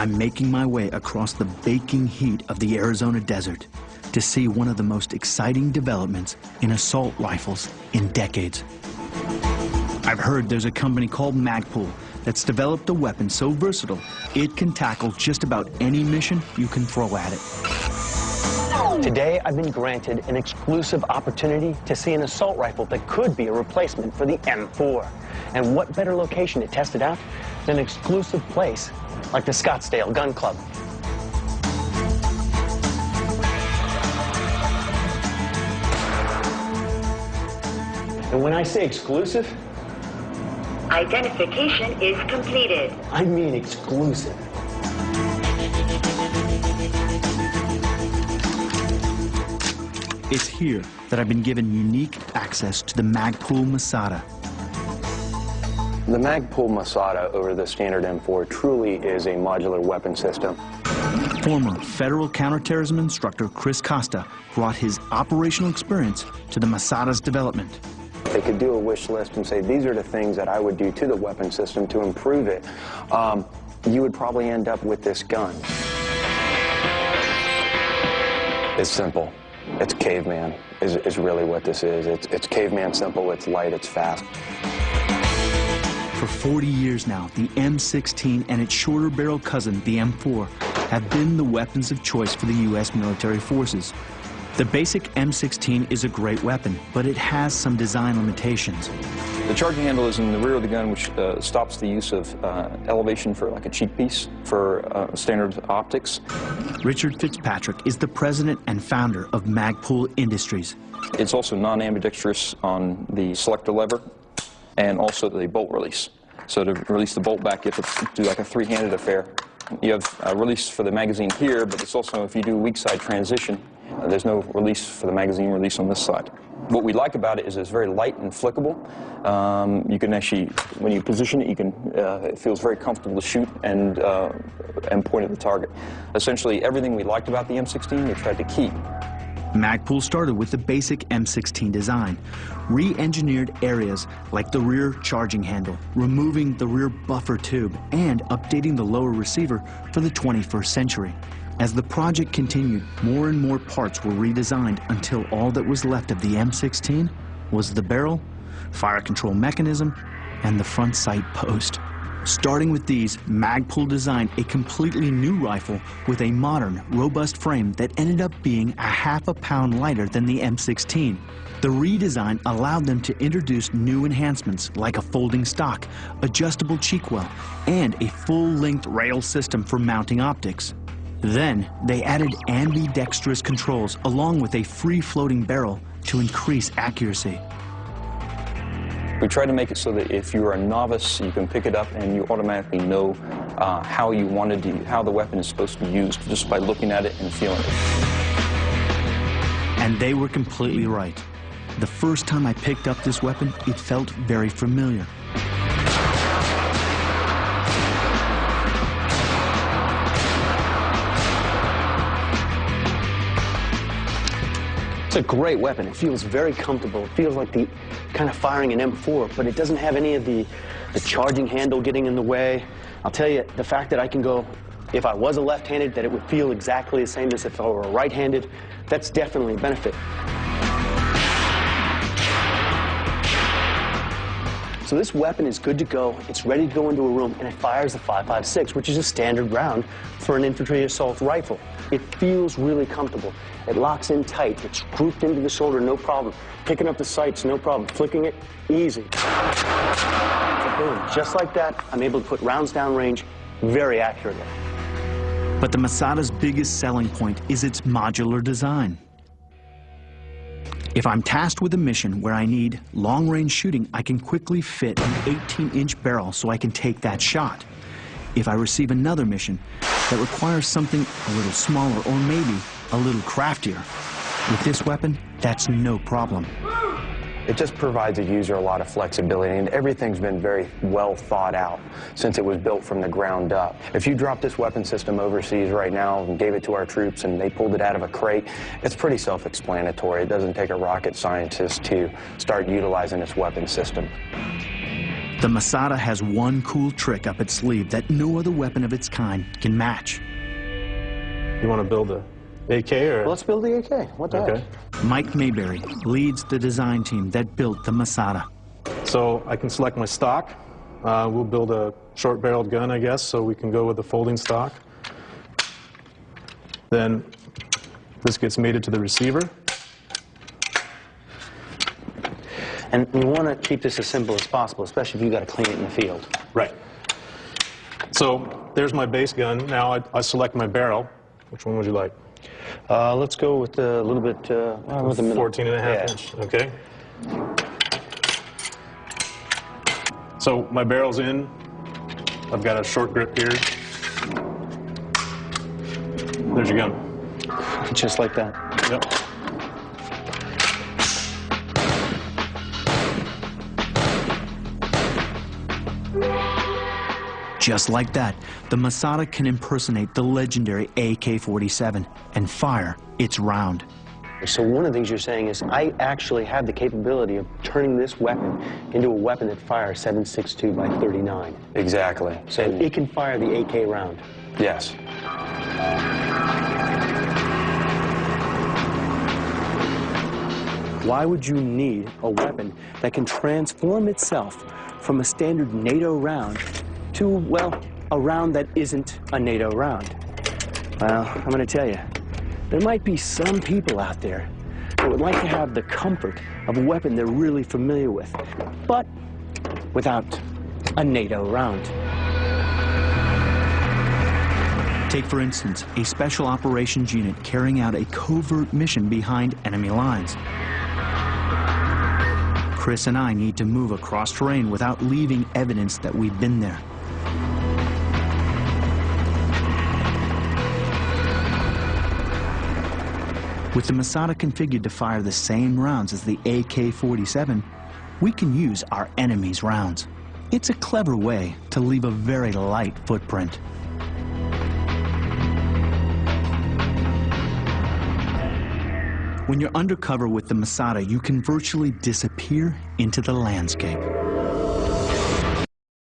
I'm making my way across the baking heat of the Arizona desert to see one of the most exciting developments in assault rifles in decades. I've heard there's a company called Magpul that's developed a weapon so versatile it can tackle just about any mission you can throw at it. Today, I've been granted an exclusive opportunity to see an assault rifle that could be a replacement for the M4. And what better location to test it out than an exclusive place like the Scottsdale Gun Club. And when I say exclusive, identification is completed. I mean exclusive. It's here that I've been given unique access to the Magpul Masada. The Magpul Masada over the standard M4 truly is a modular weapon system. Former federal counterterrorism instructor Chris Costa brought his operational experience to the Masada's development. They could do a wish list and say, these are the things that I would do to the weapon system to improve it. You would probably end up with this gun. It's simple. It's caveman is really what this is. It's caveman simple, it's light, it's fast. For 40 years now, the M16 and its shorter barrel cousin, the M4, have been the weapons of choice for the U.S. military forces. The basic M16 is a great weapon, but it has some design limitations. The charging handle is in the rear of the gun, which stops the use of elevation for like a cheek piece for standard optics. Richard Fitzpatrick is the president and founder of Magpul Industries. It's also non-ambidextrous on the selector lever and also the bolt release. So to release the bolt back, you have to do like a three-handed affair. You have a release for the magazine here, but it's also, if you do weak side transition, there's no release for the magazine release on this side. What we like about it is it's very light and flickable. You can actually, when you position it, you can, it feels very comfortable to shoot and point at the target. Essentially, everything we liked about the M16, we tried to keep. Magpul started with the basic M16 design, re-engineered areas like the rear charging handle, removing the rear buffer tube, and updating the lower receiver for the 21st century. As the project continued, more and more parts were redesigned until all that was left of the M16 was the barrel, fire control mechanism, and the front sight post. Starting with these, Magpul designed a completely new rifle with a modern, robust frame that ended up being a half a pound lighter than the M16. The redesign allowed them to introduce new enhancements like a folding stock, adjustable cheek well, and a full-length rail system for mounting optics. Then, they added ambidextrous controls along with a free-floating barrel to increase accuracy. We try to make it so that if you're a novice, you can pick it up and you automatically know how the weapon is supposed to be used just by looking at it and feeling it. And they were completely right. The first time I picked up this weapon, it felt very familiar. It's a great weapon. It feels very comfortable. It feels like the kind of firing an M4, but it doesn't have any of the charging handle getting in the way. I'll tell you, the fact that I can go, if I was a left-handed, that it would feel exactly the same as if I were a right-handed, that's definitely a benefit. So this weapon is good to go. It's ready to go into a room, and it fires a 5.56, which is a standard round for an infantry assault rifle. It feels really comfortable. It locks in tight. It's grouped into the shoulder, no problem. Picking up the sights, no problem. Flicking it, easy. So boom, just like that, I'm able to put rounds downrange very accurately. But the Masada's biggest selling point is its modular design. If I'm tasked with a mission where I need long-range shooting, I can quickly fit an 18-inch barrel so I can take that shot. If I receive another mission that requires something a little smaller or maybe a little craftier, with this weapon, that's no problem. It just provides a user a lot of flexibility, and everything's been very well thought out since it was built from the ground up. If you drop this weapon system overseas right now and gave it to our troops and they pulled it out of a crate, it's pretty self-explanatory. It doesn't take a rocket scientist to start utilizing this weapon system. The The Masada has one cool trick up its sleeve that no other weapon of its kind can match. You want to build a AK or? Well, let's build the AK. What the Okay. heck? Mike Mayberry leads the design team that built the Masada. So I can select my stock. We'll build a short-barreled gun, I guess, so we can go with the folding stock. Then this gets mated to the receiver. And you want to keep this as simple as possible, especially if you've got to clean it in the field. Right. So there's my base gun. Now I select my barrel. Which one would you like? Let's go with a little bit, with the middle. 14 and a half inch, okay. So my barrel's in. I've got a short grip here. There's your gun. Just like that. Yep. Just like that, the Masada can impersonate the legendary AK-47 and fire its round. So one of the things you're saying is I actually have the capability of turning this weapon into a weapon that fires 7.62 by 39. Exactly. So it can fire the AK round. Yes. Why would you need a weapon that can transform itself from a standard NATO round to, well, a round that isn't a NATO round? Well, I'm going to tell you, there might be some people out there that would like to have the comfort of a weapon they're really familiar with, but without a NATO round. Take, for instance, a special operations unit carrying out a covert mission behind enemy lines. Chris and I need to move across terrain without leaving evidence that we've been there. With the Masada configured to fire the same rounds as the AK-47, we can use our enemy's rounds. It's a clever way to leave a very light footprint. When you're undercover with the Masada, you can virtually disappear into the landscape.